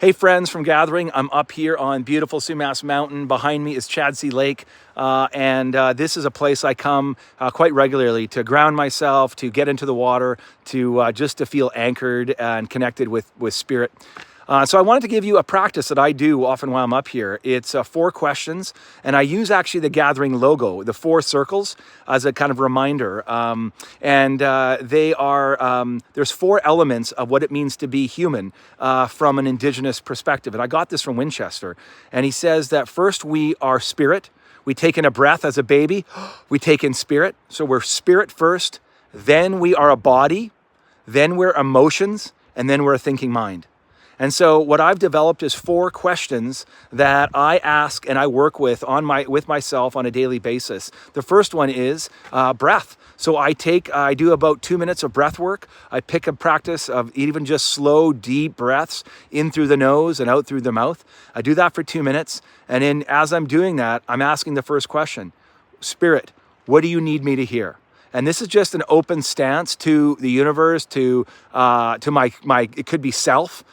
Hey friends from Gathering, I'm up here on beautiful Sumas Mountain. Behind me is Chadsey Lake, and this is a place I come quite regularly to ground myself, to get into the water, to just to feel anchored and connected with spirit. So I wanted to give you a practice that I do often while I'm up here. It's 4 questions, and I use actually the Gathering logo, the 4 circles, as a kind of reminder. They are, there's 4 elements of what it means to be human from an indigenous perspective. And I got this from Winchester. And he says that first we are spirit. We take in a breath as a baby. We take in spirit. So we're spirit first. Then we are a body. Then we're emotions. And then we're a thinking mind. And so what I've developed is 4 questions that I ask and I work with with myself on a daily basis. The first one is breath. So I do about 2 minutes of breath work. I pick a practice of even just slow, deep breaths in through the nose and out through the mouth. I do that for 2 minutes. And then as I'm doing that, I'm asking the first question, Spirit, what do you need me to hear? And this is just an open stance to the universe, to my it could be self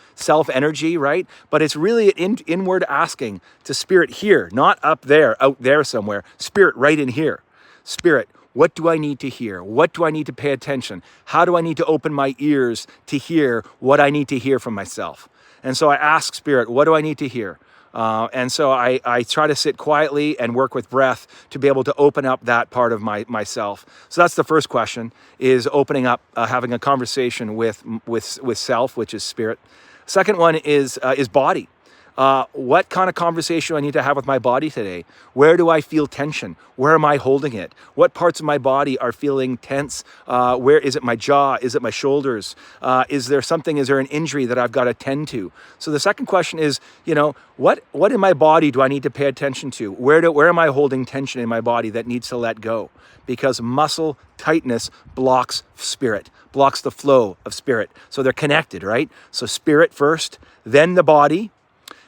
energy, right? But it's really an inward asking to spirit here, not up there, out there somewhere. Spirit right in here. Spirit, what do I need to hear? What do I need to pay attention? How do I need to open my ears to hear what I need to hear from myself? And so I ask Spirit, what do I need to hear? And so I try to sit quietly and work with breath to be able to open up that part of myself. So that's the first question, is opening up, having a conversation with self, which is spirit. Second one is body. What kind of conversation do I need to have with my body today? Where do I feel tension? Where am I holding it? What parts of my body are feeling tense? Where is it? My jaw? Is it my shoulders? Is there an injury that I've got to tend to? So the second question is, what in my body do I need to pay attention to? Where am I holding tension in my body that needs to let go? Because muscle tightness blocks spirit, blocks the flow of spirit. So they're connected, right? So spirit first, then the body.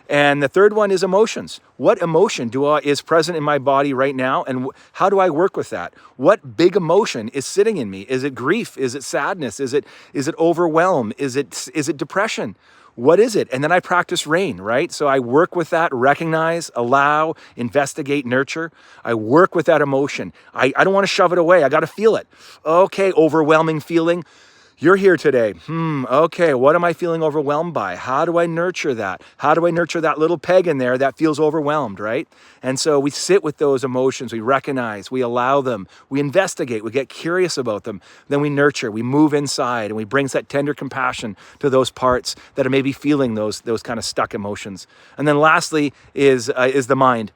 And the third one is emotions. What emotion is present in my body right now, and how do I work with that? What big emotion is sitting in me? Is it grief? Is it sadness? Is it overwhelm? Is it depression? What is it? And then I practice RAIN, right? So I work with that, recognize, allow, investigate, nurture. I work with that emotion. I don't want to shove it away. I got to feel it. Okay, overwhelming feeling. You're here today. Okay, what am I feeling overwhelmed by? How do I nurture that? How do I nurture that little peg in there that feels overwhelmed, right? And so we sit with those emotions, we recognize, we allow them, we investigate, we get curious about them, then we nurture, we move inside, and we bring that tender compassion to those parts that are maybe feeling those kind of stuck emotions. And then lastly is the mind.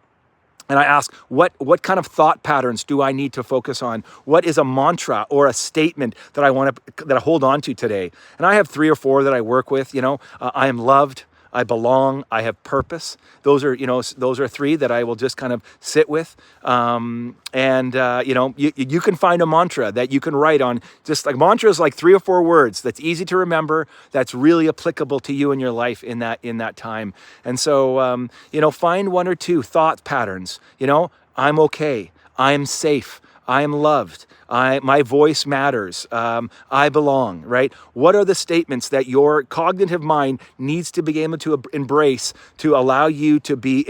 And I ask, what kind of thought patterns do I need to focus on? What is a mantra or a statement that I hold on to today? And I have 3 or 4 that I work with. I am loved, I belong, I have purpose. Those are 3 that I will just kind of sit with. You can find a mantra that you can write on. Just like mantra is like 3 or 4 words that's easy to remember, that's really applicable to you in your life in that time. And so, find 1 or 2 thought patterns. I'm okay, I am safe, I am loved, my voice matters, I belong, right? What are the statements that your cognitive mind needs to be able to embrace to allow you to be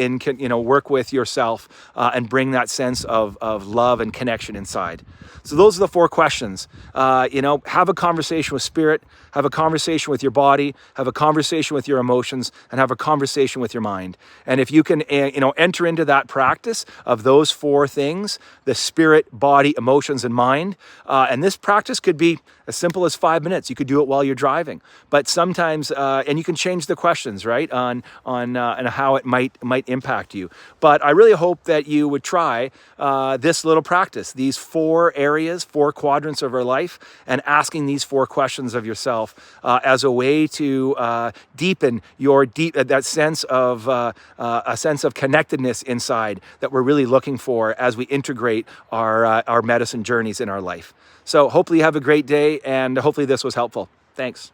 work with yourself and bring that sense of love and connection inside? So those are the 4 questions. Have a conversation with spirit, have a conversation with your body, have a conversation with your emotions, and have a conversation with your mind. And if you can, enter into that practice of those 4 things, the spirit, body, emotions, and mind. And this practice could be as simple as 5 minutes. You could do it while you're driving. But sometimes, and you can change the questions, right, on how it might impact you. But I really hope that you would try this little practice, these 4 areas, 4 quadrants of our life, and asking these 4 questions of yourself as a way to deepen that sense of a sense of connectedness inside that we're really looking for as we integrate our medicine journeys in our life. So hopefully you have a great day, and hopefully this was helpful. Thanks.